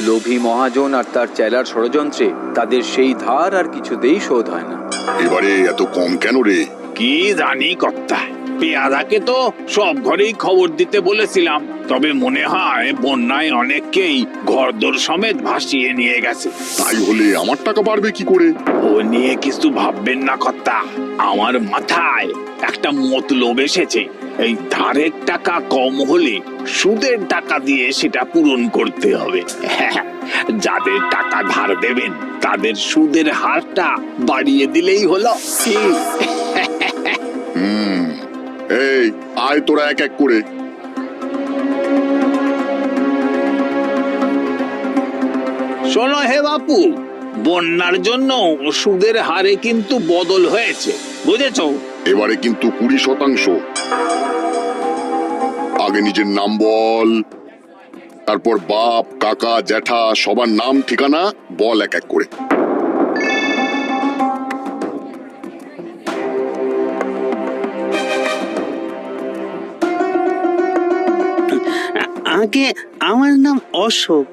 লোভী মহাজন আর তার চেলার ষড়যন্ত্রে তাদের সেই ধার আর কিছুতেই শোধ হয় না। এবারে এত কম কেন রে? কি জানি কর্তা, পেয়াদাকে তো সব ঘরেই খবর দিতে বলেছিলাম, তবে মনে হয় বন্যায় অনেককেই ঘরদোর সমেত ভাসিয়ে নিয়ে গেছে। তাই হলে আমার টাকা বাড়বে কি করে? ও নিয়ে কিছু ভাববেন না কর্তা, আমার মাথায় একটা মতলব এসেছে। এই ধারের টাকা কম হলে সুদের টাকা দিয়ে সেটা পূরণ করতে হবে। যাদের টাকা ধার দেবেন তাদের সুদের হারটা বাড়িয়ে দিলেই হলো। এই আয় তোরা এক এক করে। শোনো হে বাপু, বন্যার জন্য সুদের হারে কিন্তু বদল হয়েছে, বুঝেছো? এবারে কিন্তু 20%। আগে নিজের নাম বল, তারপর বাপ কাকা জ্যাঠা সবার নাম ঠিকানা বল এক এক করে। আগে আমার নাম অশোক,